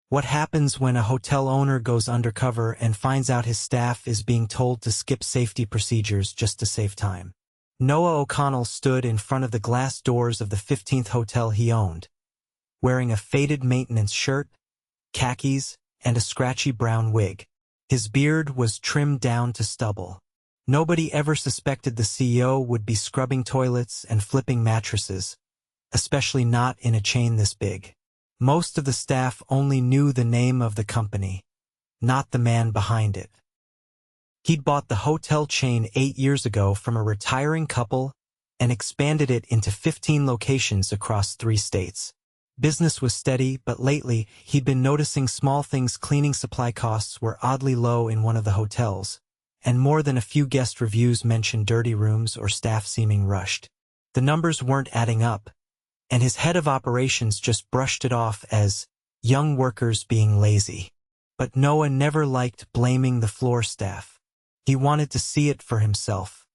What happens when a hotel owner goes undercover and finds out his staff is being told to skip safety procedures just to save time? Noah O'Connell stood in front of the glass doors of the 15th hotel he owned, wearing a faded maintenance shirt, khakis, and a scratchy brown wig. His beard was trimmed down to stubble. Nobody ever suspected the CEO would be scrubbing toilets and flipping mattresses, especially not in a chain this big. Most of the staff only knew the name of the company, not the man behind it. He'd bought the hotel chain 8 years ago from a retiring couple and expanded it into 15 locations across 3 states. Business was steady, but lately he'd been noticing small things. Cleaning supply costs were oddly low in one of the hotels, and more than a few guest reviews mentioned dirty rooms or staff seeming rushed. The numbers weren't adding up, and his head of operations just brushed it off as young workers being lazy. But Noah never liked blaming the floor staff. He wanted to see it for himself.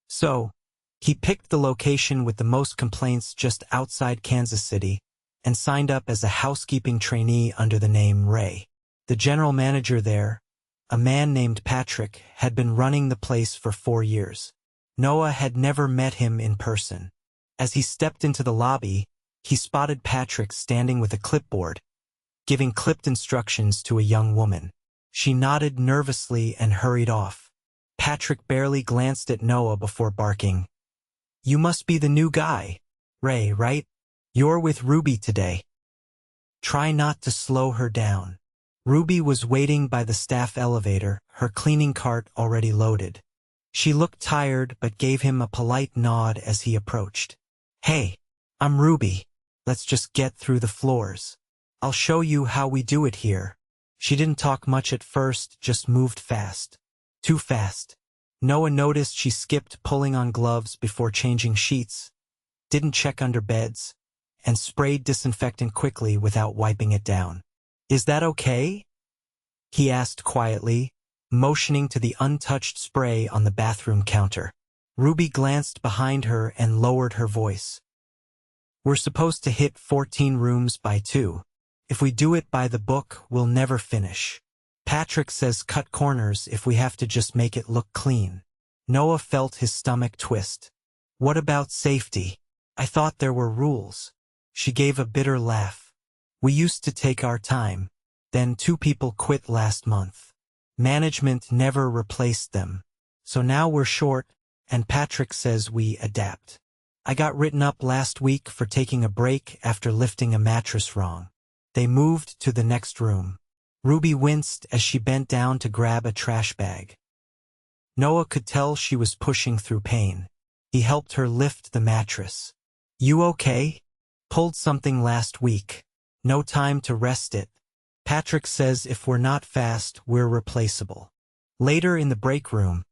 So, he picked the location with the most complaints just outside Kansas City and signed up as a housekeeping trainee under the name Ray. The general manager there, a man named Patrick, had been running the place for 4 years. Noah had never met him in person. As he stepped into the lobby, he spotted Patrick standing with a clipboard, giving clipped instructions to a young woman. She nodded nervously and hurried off. Patrick barely glanced at Noah before barking, "You must be the new guy, Ray, right? You're with Ruby today." Try not to slow her down. Ruby was waiting by the staff elevator, her cleaning cart already loaded. She looked tired but gave him a polite nod as he approached. "Hey, I'm Ruby. Let's just get through the floors. I'll show you how we do it here." She didn't talk much at first, just moved fast. Too fast. Noah noticed she skipped pulling on gloves before changing sheets, didn't check under beds, and sprayed disinfectant quickly without wiping it down. "Is that okay?" he asked quietly, motioning to the untouched spray on the bathroom counter. Ruby glanced behind her and lowered her voice. "We're supposed to hit 14 rooms by 2. If we do it by the book, we'll never finish. Patrick says cut corners if we have to just make it look clean." Noah felt his stomach twist. "What about safety? I thought there were rules." She gave a bitter laugh. "We used to take our time. Then 2 people quit last month. Management never replaced them. So now we're short, and Patrick says we adapt. I got written up last week for taking a break after lifting a mattress wrong." They moved to the next room. Ruby winced as she bent down to grab a trash bag. Noah could tell she was pushing through pain. He helped her lift the mattress. "You okay? Pulled something last week. No time to rest it. Patrick says if we're not fast, we're replaceable." Later in the break room,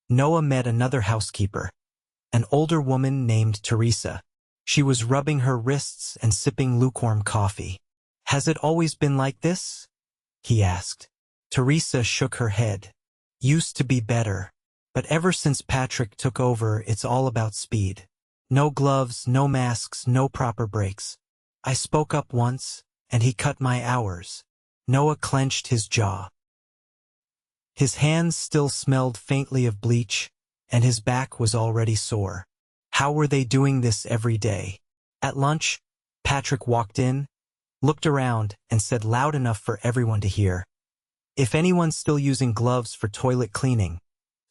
Noah met another housekeeper, an older woman named Teresa. She was rubbing her wrists and sipping lukewarm coffee. "Has it always been like this?" he asked. Teresa shook her head. "Used to be better, but ever since Patrick took over, it's all about speed. No gloves, no masks, no proper breaks. I spoke up once, and he cut my hours." Noah clenched his jaw. His hands still smelled faintly of bleach, and his back was already sore. How were they doing this every day? At lunch, Patrick walked in, looked around, and said loud enough for everyone to hear, "If anyone's still using gloves for toilet cleaning,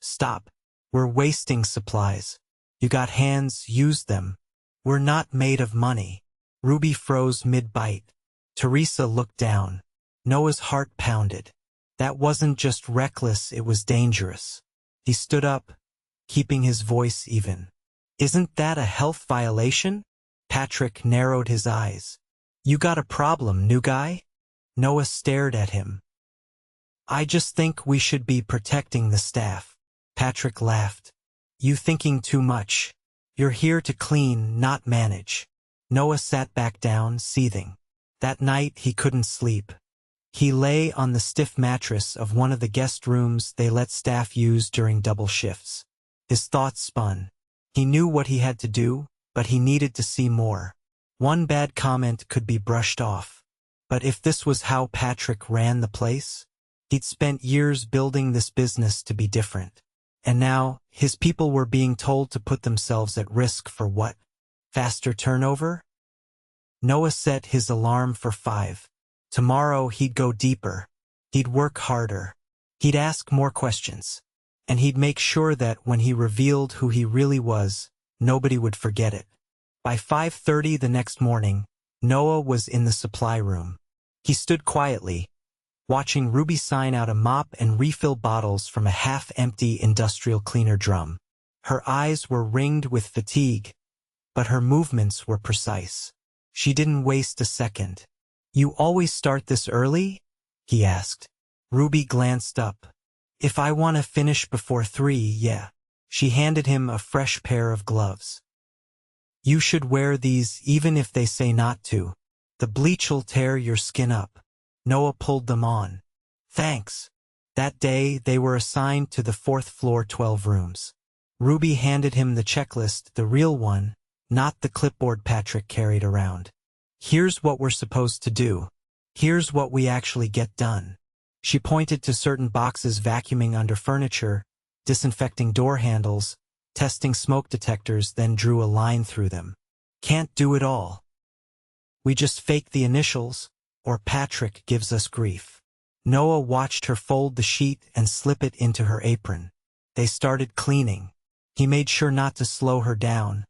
stop. We're wasting supplies. You got hands, use them. We're not made of money." Ruby froze mid-bite. Teresa looked down. Noah's heart pounded. That wasn't just reckless, it was dangerous. He stood up, keeping his voice even. "Isn't that a health violation?" Patrick narrowed his eyes. "You got a problem, new guy?" Noah stared at him. "I just think we should be protecting the staff." Patrick laughed. "You thinking too much. You're here to clean, not manage." Noah sat back down, seething. That night he couldn't sleep. He lay on the stiff mattress of one of the guest rooms they let staff use during double shifts. His thoughts spun. He knew what he had to do, but he needed to see more. One bad comment could be brushed off. But if this was how Patrick ran the place, he'd spent years building this business to be different. And now, his people were being told to put themselves at risk for what? Faster turnover? Noah set his alarm for 5. Tomorrow he'd go deeper. He'd work harder. He'd ask more questions. And he'd make sure that when he revealed who he really was, nobody would forget it. By 5:30 the next morning, Noah was in the supply room. He stood quietly, watching Ruby sign out a mop and refill bottles from a half-empty industrial cleaner drum. Her eyes were ringed with fatigue, but her movements were precise. She didn't waste a second. "You always start this early?" he asked. Ruby glanced up. "If I want to finish before 3, yeah." She handed him a fresh pair of gloves. "You should wear these even if they say not to. The bleach'll tear your skin up." Noah pulled them on. "Thanks." That day, they were assigned to the 4th floor 12 rooms. Ruby handed him the checklist, the real one, not the clipboard Patrick carried around. "Here's what we're supposed to do. Here's what we actually get done." She pointed to certain boxes, vacuuming under furniture, disinfecting door handles, testing smoke detectors, then drew a line through them. "Can't do it all. We just fake the initials, or Patrick gives us grief." Noah watched her fold the sheet and slip it into her apron. They started cleaning. He made sure not to slow her down,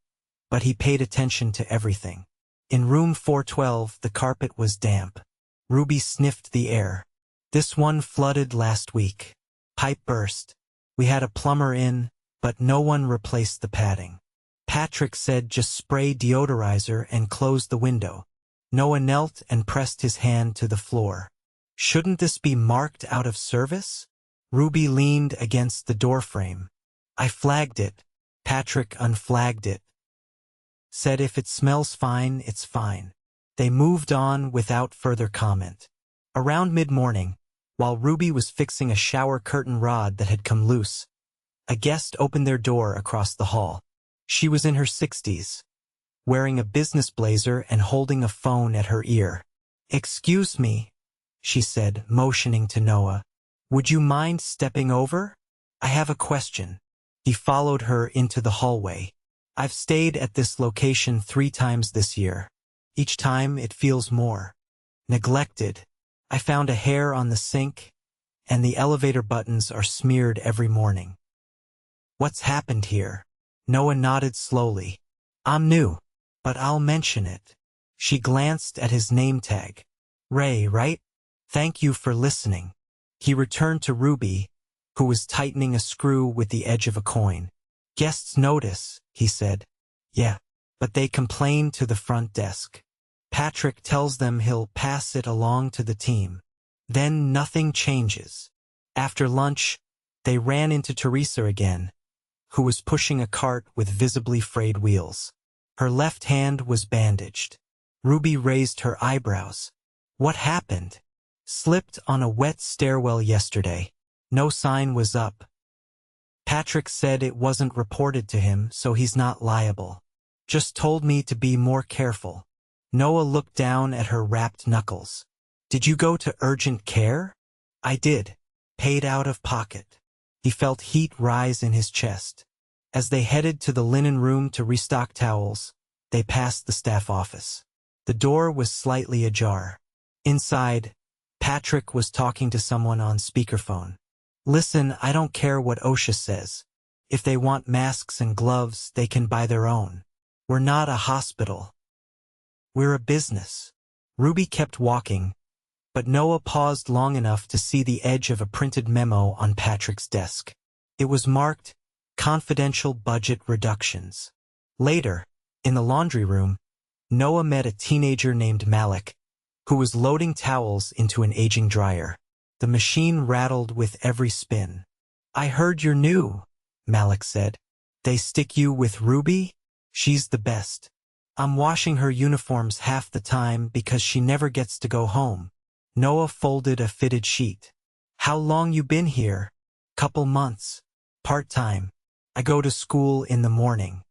but he paid attention to everything. In room 412, the carpet was damp. Ruby sniffed the air. "This one flooded last week. Pipe burst. We had a plumber in, but no one replaced the padding." Patrick said, "Just spray deodorizer and close the window." Noah knelt and pressed his hand to the floor. "Shouldn't this be marked out of service?" Ruby leaned against the doorframe. "I flagged it." Patrick unflagged it. Said, "If it smells fine, it's fine." They moved on without further comment. Around mid-morning, while Ruby was fixing a shower curtain rod that had come loose, a guest opened their door across the hall. She was in her 60s, wearing a business blazer and holding a phone at her ear. "Excuse me," she said, motioning to Noah. "Would you mind stepping over? I have a question." He followed her into the hallway. "I've stayed at this location 3 times this year. Each time it feels more neglected. I found a hair on the sink, and the elevator buttons are smeared every morning. What's happened here?" Noah nodded slowly. "I'm new, but I'll mention it." She glanced at his name tag. "Ray, right? Thank you for listening." He returned to Ruby, who was tightening a screw with the edge of a coin. "Guests notice," he said. "Yeah, but they complain to the front desk. Patrick tells them he'll pass it along to the team. Then nothing changes." After lunch, they ran into Teresa again, who was pushing a cart with visibly frayed wheels. Her left hand was bandaged. Ruby raised her eyebrows. "What happened?" "Slipped on a wet stairwell yesterday. No sign was up. Patrick said it wasn't reported to him, so he's not liable. Just told me to be more careful." Noah looked down at her wrapped knuckles. "Did you go to urgent care?" "I did. Paid out of pocket." He felt heat rise in his chest. As they headed to the linen room to restock towels, they passed the staff office. The door was slightly ajar. Inside, Patrick was talking to someone on speakerphone. "Listen, I don't care what OSHA says. If they want masks and gloves, they can buy their own. We're not a hospital. We're a business." Ruby kept walking, but Noah paused long enough to see the edge of a printed memo on Patrick's desk. It was marked, "Confidential Budget Reductions." Later, in the laundry room, Noah met a teenager named Malik, who was loading towels into an aging dryer. The machine rattled with every spin. "I heard you're new," Malik said. "They stick you with Ruby? She's the best. I'm washing her uniforms half the time because she never gets to go home." Noah folded a fitted sheet. "How long you been here?" "Couple months. Part-time. I go to school in the morning."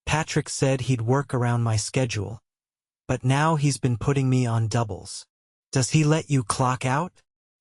Patrick said he'd work around my schedule. but now he's been putting me on doubles. Does he let you clock out?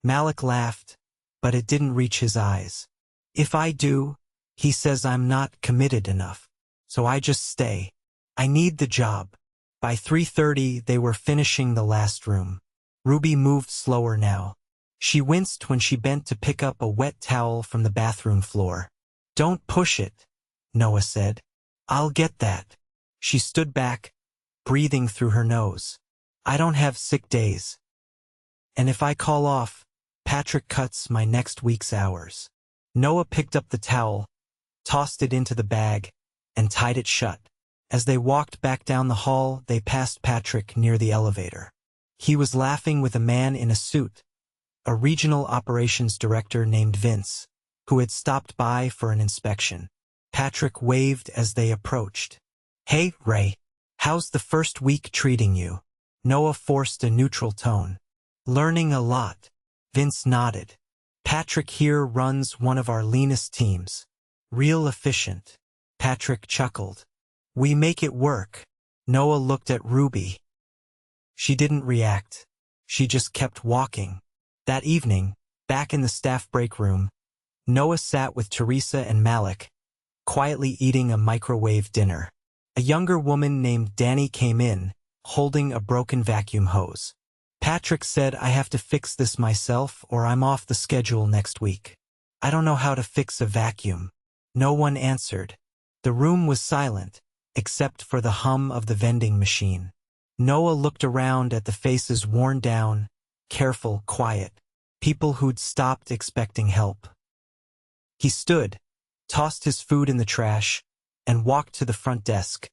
Malik laughed, but it didn't reach his eyes. If I do, he says I'm not committed enough. So I just stay. I need the job. By 3:30 they were finishing the last room. Ruby moved slower now. She winced when she bent to pick up a wet towel from the bathroom floor. Don't push it, Noah said. I'll get that. She stood back, breathing through her nose. I don't have sick days. And if I call off, Patrick cuts my next week's hours. Noah picked up the towel, tossed it into the bag, and tied it shut. As they walked back down the hall, they passed Patrick near the elevator. He was laughing with a man in a suit, a regional operations director named Vince, who had stopped by for an inspection. Patrick waved as they approached. Hey, Ray. How's the first week treating you? Noah forced a neutral tone. Learning a lot. Vince nodded. Patrick here runs one of our leanest teams. Real efficient. Patrick chuckled. We make it work. Noah looked at Ruby. She didn't react. She just kept walking. That evening, back in the staff break room, Noah sat with Teresa and Malik, quietly eating a microwave dinner. A younger woman named Danny came in, holding a broken vacuum hose. Patrick said, I have to fix this myself or I'm off the schedule next week. I don't know how to fix a vacuum. No one answered. The room was silent, except for the hum of the vending machine. Noah looked around at the faces worn down, careful, quiet, people who'd stopped expecting help. He stood, tossed his food in the trash, and walked to the front desk,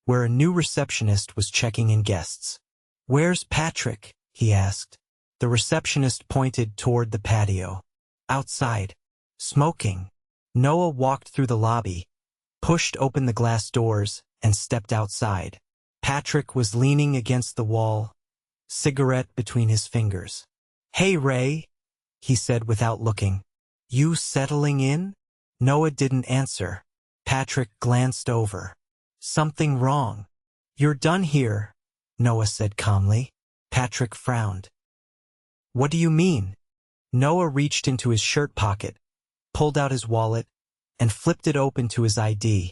where a new receptionist was checking in guests. Where's Patrick? He asked. The receptionist pointed toward the patio. Outside. Smoking. Noah walked through the lobby, pushed open the glass doors, and stepped outside. Patrick was leaning against the wall, cigarette between his fingers. Hey, Ray, he said without looking. You settling in? Noah didn't answer. Patrick glanced over. Something wrong. You're done here, Noah said calmly. Patrick frowned. What do you mean? Noah reached into his shirt pocket, pulled out his wallet, and flipped it open to his ID.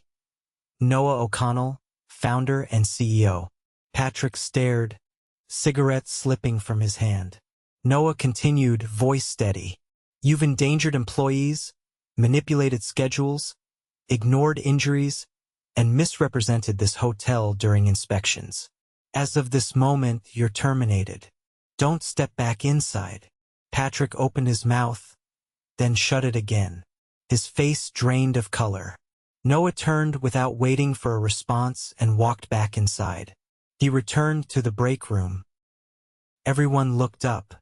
Noah O'Connell, founder and CEO. Patrick stared, cigarette slipping from his hand. Noah continued, voice steady. You've endangered employees, manipulated schedules, ignored injuries, and misrepresented this hotel during inspections. As of this moment, you're terminated. Don't step back inside. Patrick opened his mouth, then shut it again. His face drained of color. Noah turned without waiting for a response and walked back inside. He returned to the break room. Everyone looked up.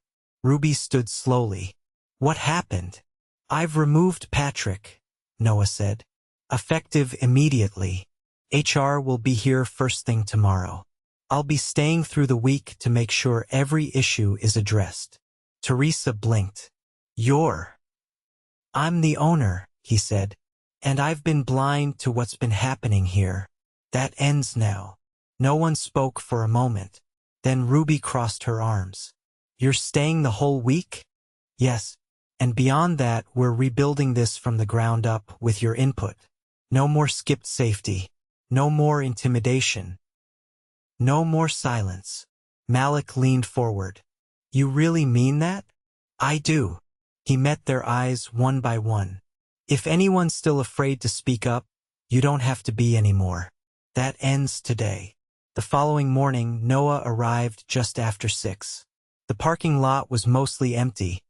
Ruby stood slowly. What happened? I've removed Patrick, Noah said. Effective immediately. HR will be here first thing tomorrow. I'll be staying through the week to make sure every issue is addressed. Teresa blinked. I'm the owner, he said. And I've been blind to what's been happening here. That ends now. No one spoke for a moment. Then Ruby crossed her arms. You're staying the whole week? Yes. And beyond that, we're rebuilding this from the ground up with your input. No more skipped safety. No more intimidation. No more silence. Malik leaned forward. You really mean that? I do. He met their eyes one by one. If anyone's still afraid to speak up, you don't have to be anymore. That ends today. The following morning, Noah arrived just after 6. The parking lot was mostly empty,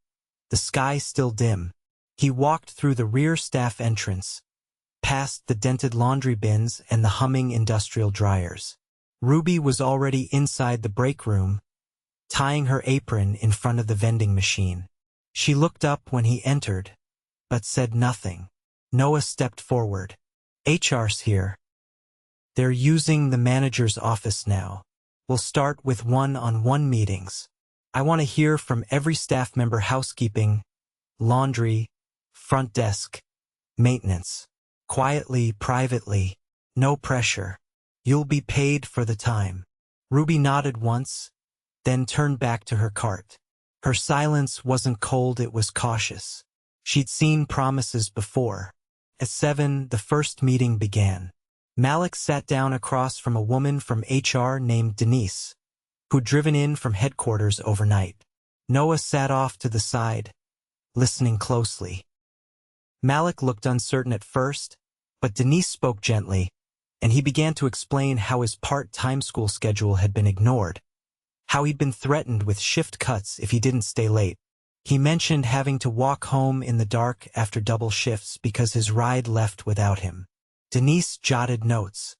the sky still dim. He walked through the rear staff entrance, past the dented laundry bins and the humming industrial dryers. Ruby was already inside the break room, tying her apron in front of the vending machine. She looked up when he entered, but said nothing. Noah stepped forward. HR's here. They're using the manager's office now. We'll start with one-on-one meetings. I want to hear from every staff member: housekeeping, laundry, front desk, maintenance. Quietly, privately, no pressure. You'll be paid for the time. Ruby nodded once, then turned back to her cart. Her silence wasn't cold, it was cautious. She'd seen promises before. At 7, the first meeting began. Malik sat down across from a woman from HR named Denise, who'd driven in from headquarters overnight. Noah sat off to the side, listening closely. Malik looked uncertain at first, but Denise spoke gently, and he began to explain how his part-time school schedule had been ignored, how he'd been threatened with shift cuts if he didn't stay late. He mentioned having to walk home in the dark after double shifts because his ride left without him. Denise jotted notes.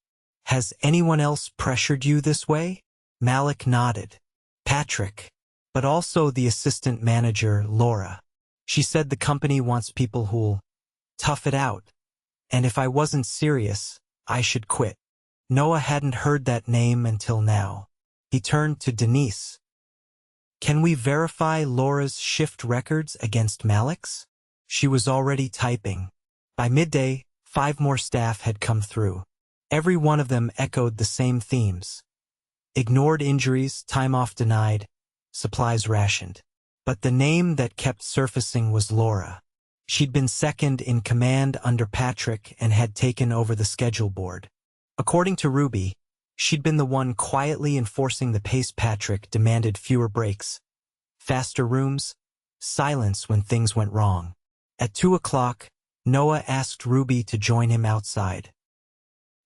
"Has anyone else pressured you this way?" Malik nodded. "Patrick, but also the assistant manager, Laura. She said the company wants people who'll tough it out, and if I wasn't serious, I should quit." Noah hadn't heard that name until now. He turned to Denise. "Can we verify Laura's shift records against Malik's?" She was already typing. By midday, 5 more staff had come through. Every one of them echoed the same themes. Ignored injuries, time off denied, supplies rationed. But the name that kept surfacing was Laura. She'd been second in command under Patrick and had taken over the schedule board. According to Ruby, she'd been the one quietly enforcing the pace. Patrick demanded fewer breaks, faster rooms, silence when things went wrong. At 2 o'clock, Noah asked Ruby to join him outside.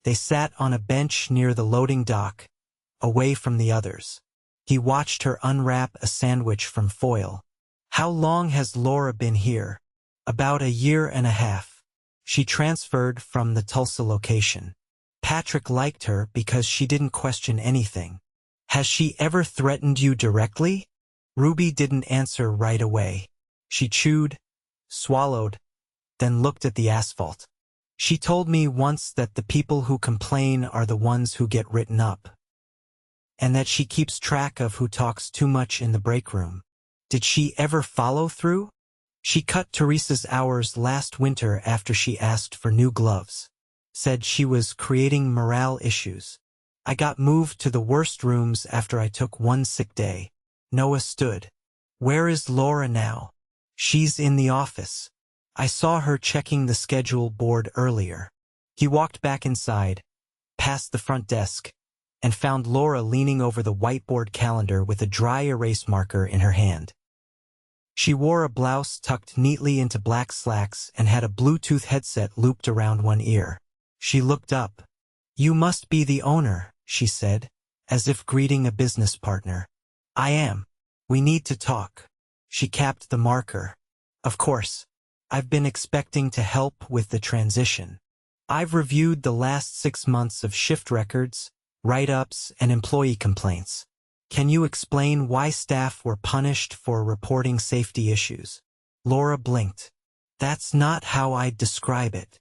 They sat on a bench near the loading dock, away from the others. He watched her unwrap a sandwich from foil. "How long has Laura been here?" "About a year and a half. She transferred from the Tulsa location. Patrick liked her because she didn't question anything." "Has she ever threatened you directly?" Ruby didn't answer right away. She chewed, swallowed, then looked at the asphalt. "She told me once that the people who complain are the ones who get written up, and that she keeps track of who talks too much in the break room." "Did she ever follow through?" "She cut Teresa's hours last winter after she asked for new gloves. Said she was creating morale issues. I got moved to the worst rooms after I took one sick day." Noah stood. "Where is Laura now?" "She's in the office. I saw her checking the schedule board earlier." He walked back inside, past the front desk, and found Laura leaning over the whiteboard calendar with a dry erase marker in her hand. She wore a blouse tucked neatly into black slacks and had a Bluetooth headset looped around one ear. She looked up. "You must be the owner," she said, as if greeting a business partner. "I am. We need to talk." She capped the marker. "Of course. I've been expecting to help with the transition. I've reviewed the last 6 months of shift records, write-ups, and employee complaints. Can you explain why staff were punished for reporting safety issues?" Laura blinked. "That's not how I'd describe it."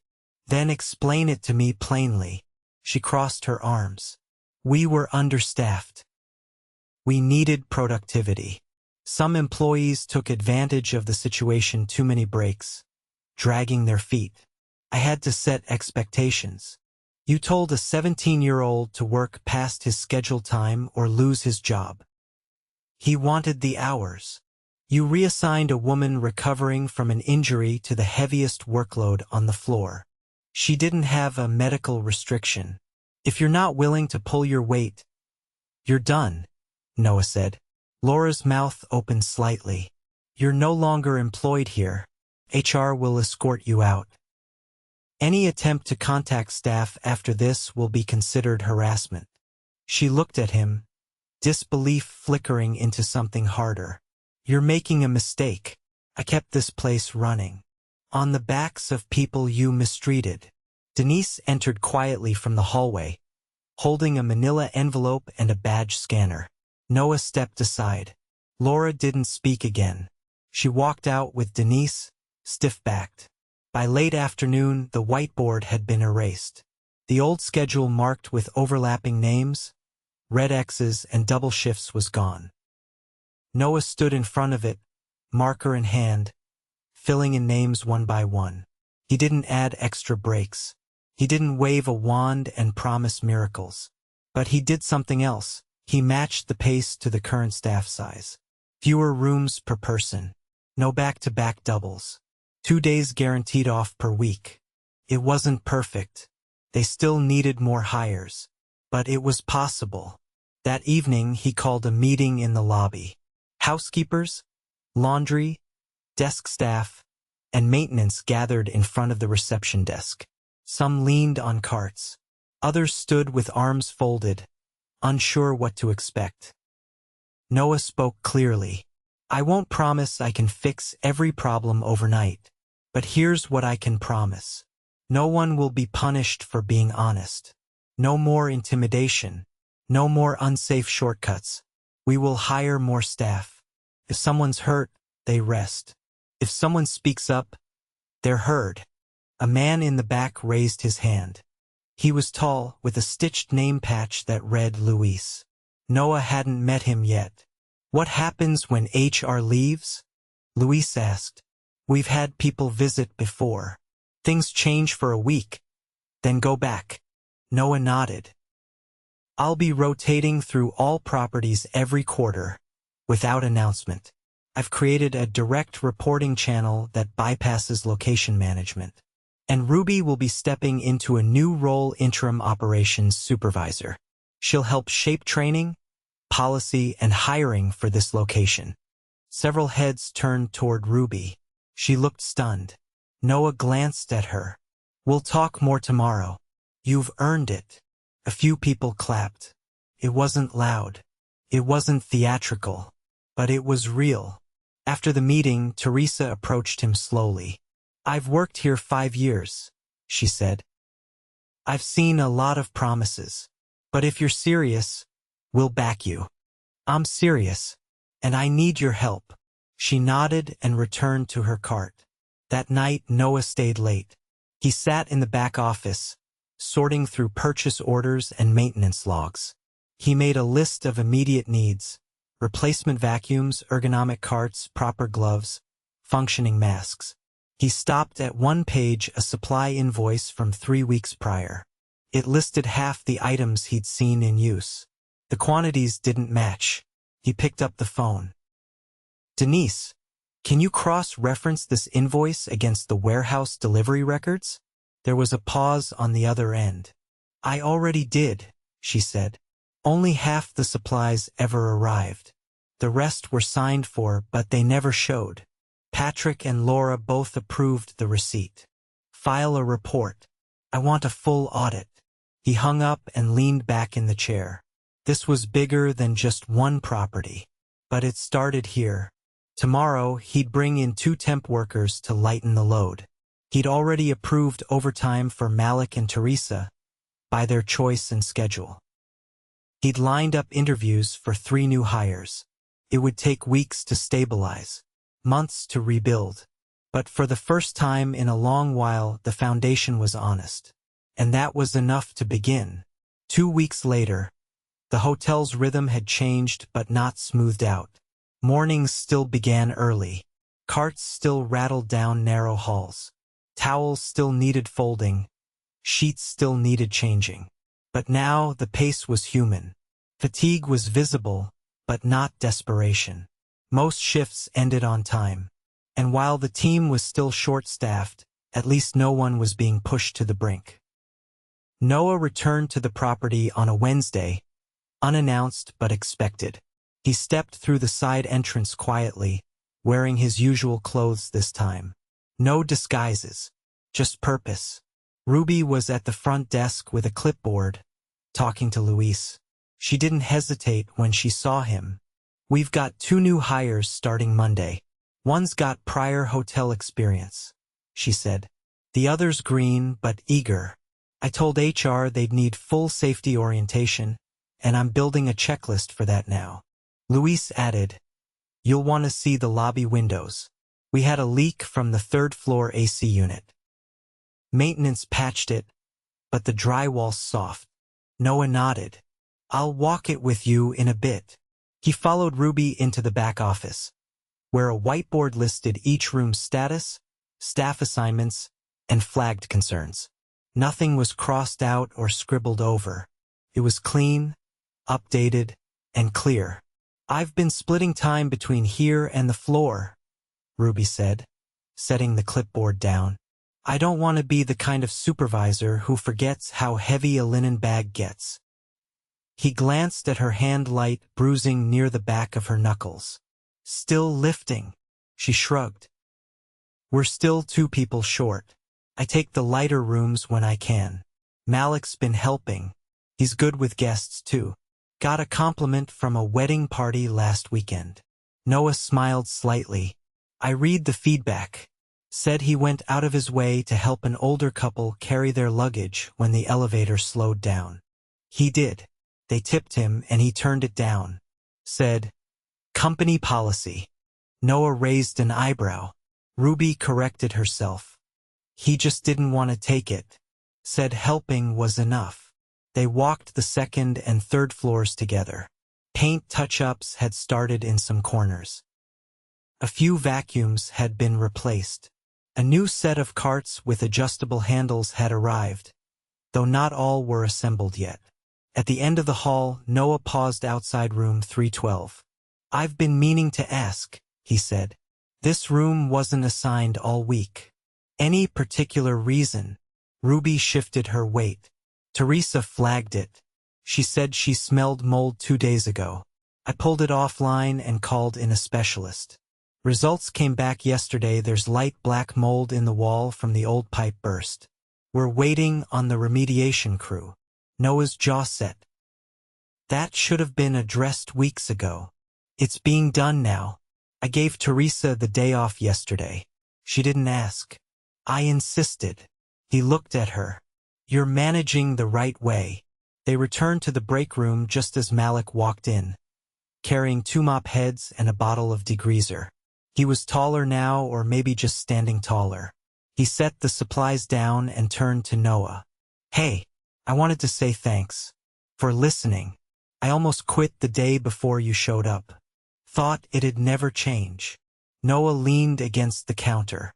"Then explain it to me plainly." She crossed her arms. "We were understaffed. We needed productivity. Some employees took advantage of the situation, too many breaks, dragging their feet. I had to set expectations. You told a 17-year-old to work past his scheduled time or lose his job. He wanted the hours. You reassigned a woman recovering from an injury to the heaviest workload on the floor. She didn't have a medical restriction. If you're not willing to pull your weight, you're done," Noah said. Laura's mouth opened slightly. "You're no longer employed here. HR will escort you out. Any attempt to contact staff after this will be considered harassment." She looked at him, disbelief flickering into something harder. "You're making a mistake. I kept this place running on the backs of people you mistreated." Denise entered quietly from the hallway, holding a manila envelope and a badge scanner. Noah stepped aside. Laura didn't speak again. She walked out with Denise, stiff-backed. By late afternoon, the whiteboard had been erased. The old schedule marked with overlapping names, red X's, and double shifts was gone. Noah stood in front of it, marker in hand, filling in names one by one. He didn't add extra breaks. He didn't wave a wand and promise miracles. But he did something else. He matched the pace to the current staff size. Fewer rooms per person. No back-to-back doubles. 2 days guaranteed off per week. It wasn't perfect. They still needed more hires. But it was possible. That evening he called a meeting in the lobby. Housekeepers, laundry, desk staff, and maintenance gathered in front of the reception desk. Some leaned on carts. Others stood with arms folded, unsure what to expect. Noah spoke clearly. I won't promise I can fix every problem overnight, but here's what I can promise. No one will be punished for being honest. No more intimidation. No more unsafe shortcuts. We will hire more staff. If someone's hurt, they rest. If someone speaks up, they're heard. A man in the back raised his hand. He was tall, with a stitched name patch that read Luis. Noah hadn't met him yet. What happens when HR leaves? Luis asked. We've had people visit before. Things change for a week, then go back. Noah nodded. I'll be rotating through all properties every quarter, without announcement. I've created a direct reporting channel that bypasses location management. And Ruby will be stepping into a new role, interim operations supervisor. She'll help shape training, policy, and hiring for this location. Several heads turned toward Ruby. She looked stunned. Noah glanced at her. We'll talk more tomorrow. You've earned it. A few people clapped. It wasn't loud. It wasn't theatrical. But it was real. After the meeting, Teresa approached him slowly. I've worked here 5 years, she said. I've seen a lot of promises. But if you're serious, we'll back you. I'm serious, and I need your help. She nodded and returned to her cart. That night, Noah stayed late. He sat in the back office, sorting through purchase orders and maintenance logs. He made a list of immediate needs: replacement vacuums, ergonomic carts, proper gloves, functioning masks. He stopped at one page, a supply invoice from 3 weeks prior. It listed half the items he'd seen in use. The quantities didn't match. He picked up the phone. Denise, can you cross-reference this invoice against the warehouse delivery records? There was a pause on the other end. I already did, she said. Only half the supplies ever arrived. The rest were signed for, but they never showed. Patrick and Laura both approved the receipt. File a report. I want a full audit. He hung up and leaned back in the chair. This was bigger than just one property. But it started here. Tomorrow, he'd bring in 2 temp workers to lighten the load. He'd already approved overtime for Malik and Teresa, by their choice and schedule. He'd lined up interviews for 3 new hires. It would take weeks to stabilize, months to rebuild. But for the first time in a long while, the foundation was honest. And that was enough to begin. 2 weeks later, the hotel's rhythm had changed but not smoothed out. Mornings still began early. Carts still rattled down narrow halls. Towels still needed folding. Sheets still needed changing. But now the pace was human. Fatigue was visible, but not desperation. Most shifts ended on time. And while the team was still short-staffed, at least no one was being pushed to the brink. Noah returned to the property on a Wednesday, unannounced but expected. He stepped through the side entrance quietly, wearing his usual clothes this time. No disguises, just purpose. Ruby was at the front desk with a clipboard, talking to Luis. She didn't hesitate when she saw him. We've got 2 new hires starting Monday. One's got prior hotel experience, she said. The other's green but eager. I told HR they'd need full safety orientation, and I'm building a checklist for that now. Luis added, You'll want to see the lobby windows. We had a leak from the 3rd floor AC unit. Maintenance patched it, but the drywall's soft. Noah nodded. I'll walk it with you in a bit. He followed Ruby into the back office, where a whiteboard listed each room's status, staff assignments, and flagged concerns. Nothing was crossed out or scribbled over. It was clean, updated, and clear. "I've been splitting time between here and the floor," Ruby said, setting the clipboard down. "I don't want to be the kind of supervisor who forgets how heavy a linen bag gets." He glanced at her hand, light bruising near the back of her knuckles. "Still lifting?" She shrugged. "We're still 2 people short. I take the lighter rooms when I can. Malik's been helping. He's good with guests too. Got a compliment from a wedding party last weekend." Noah smiled slightly. "I read the feedback. Said he went out of his way to help an older couple carry their luggage when the elevator slowed down. He did. They tipped him and he turned it down. Said, 'Company policy.'" Noah raised an eyebrow. Ruby corrected herself. "He just didn't want to take it. Said helping was enough." They walked the 2nd and 3rd floors together. Paint touch-ups had started in some corners. A few vacuums had been replaced. A new set of carts with adjustable handles had arrived, though not all were assembled yet. At the end of the hall, Noah paused outside room 312. "I've been meaning to ask," he said. "This room wasn't assigned all week. Any particular reason?" Ruby shifted her weight. "Teresa flagged it. She said she smelled mold 2 days ago. I pulled it offline and called in a specialist. Results came back yesterday. There's light black mold in the wall from the old pipe burst. We're waiting on the remediation crew." Noah's jaw set. "That should have been addressed weeks ago. It's being done now. I gave Teresa the day off yesterday. She didn't ask. I insisted." He looked at her. "You're managing the right way." They returned to the break room just as Malik walked in, carrying 2 mop heads and a bottle of degreaser. He was taller now, or maybe just standing taller. He set the supplies down and turned to Noah. "Hey, I wanted to say thanks for listening. I almost quit the day before you showed up. Thought it'd never change." Noah leaned against the counter.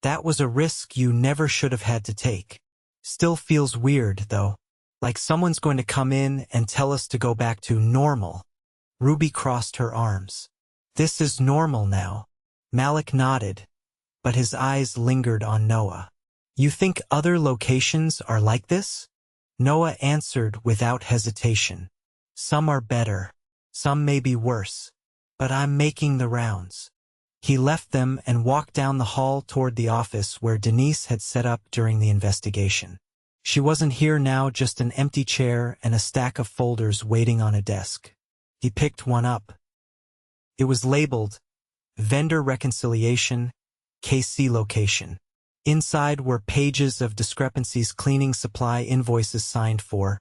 "That was a risk you never should have had to take. Still feels weird, though. Like someone's going to come in and tell us to go back to normal." Ruby crossed her arms. "This is normal now." Malik nodded, but his eyes lingered on Noah. "You think other locations are like this?" Noah answered without hesitation. "Some are better. Some may be worse. But I'm making the rounds." He left them and walked down the hall toward the office where Denise had set up during the investigation. She wasn't here now, just an empty chair and a stack of folders waiting on a desk. He picked one up. It was labeled, "Vendor Reconciliation, KC Location." Inside were pages of discrepancies, cleaning supply invoices signed for,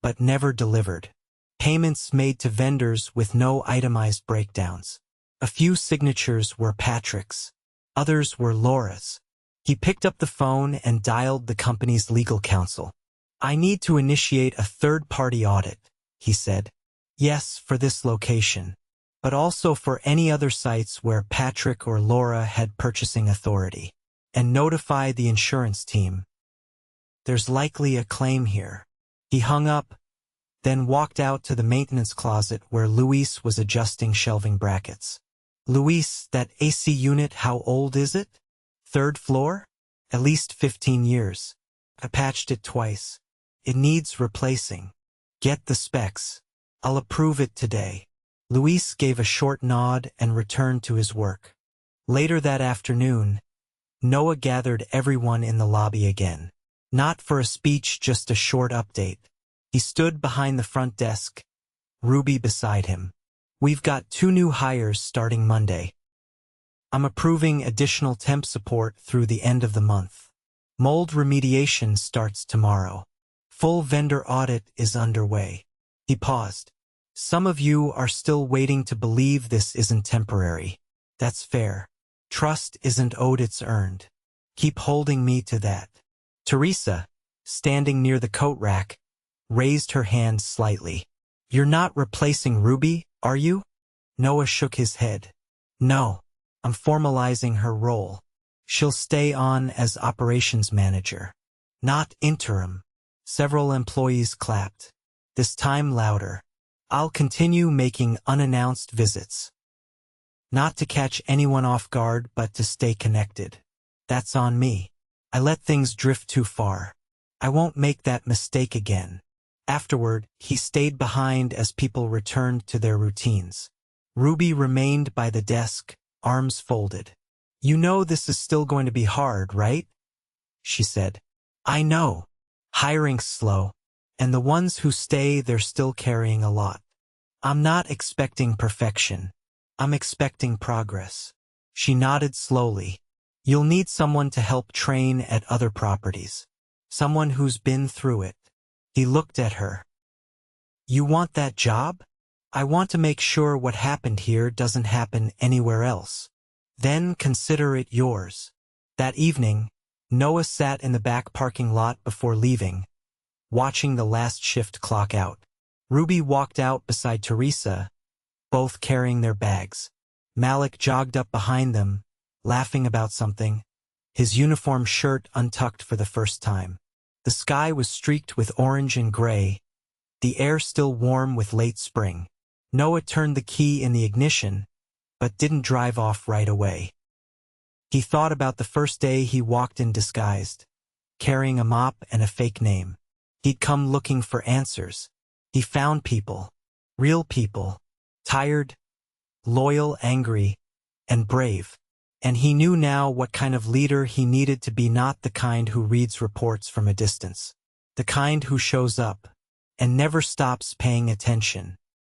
but never delivered. Payments made to vendors with no itemized breakdowns. A few signatures were Patrick's. Others were Laura's. He picked up the phone and dialed the company's legal counsel. "I need to initiate a third-party audit," he said. "Yes, for this location, but also for any other sites where Patrick or Laura had purchasing authority. And notify the insurance team. There's likely a claim here." He hung up, then walked out to the maintenance closet where Luis was adjusting shelving brackets. "Luis, that AC unit, how old is it?" "3rd floor? At least 15 years. I patched it twice. It needs replacing. Get the specs. I'll approve it today." Luis gave a short nod and returned to his work. Later that afternoon, Noah gathered everyone in the lobby again. Not for a speech, just a short update. He stood behind the front desk, Ruby beside him. "We've got 2 new hires starting Monday. I'm approving additional temp support through the end of the month. Mold remediation starts tomorrow. Full vendor audit is underway." He paused. "Some of you are still waiting to believe this isn't temporary. That's fair. Trust isn't owed, it's earned. Keep holding me to that." Teresa, standing near the coat rack, raised her hand slightly. "You're not replacing Ruby, are you?" Noah shook his head. "No, I'm formalizing her role. She'll stay on as operations manager. Not interim." Several employees clapped, this time louder. I'll continue making unannounced visits. Not to catch anyone off guard, but to stay connected. That's on me. I let things drift too far. I won't make that mistake again. Afterward, he stayed behind as people returned to their routines. Ruby remained by the desk, arms folded. You know this is still going to be hard, right? She said. I know. Hiring's slow. And the ones who stay, they're still carrying a lot. I'm not expecting perfection. I'm expecting progress. She nodded slowly. You'll need someone to help train at other properties. Someone who's been through it. He looked at her. You want that job? I want to make sure what happened here doesn't happen anywhere else. Then consider it yours. That evening, Noah sat in the back parking lot before leaving, watching the last shift clock out. Ruby walked out beside Teresa, both carrying their bags. Malik jogged up behind them, laughing about something, his uniform shirt untucked for the first time. The sky was streaked with orange and gray, the air still warm with late spring. Noah turned the key in the ignition, but didn't drive off right away. He thought about the first day he walked in disguised, carrying a mop and a fake name. He'd come looking for answers. He found people, real people, tired, loyal, angry, and brave. And he knew now what kind of leader he needed to be, not the kind who reads reports from a distance, the kind who shows up and never stops paying attention.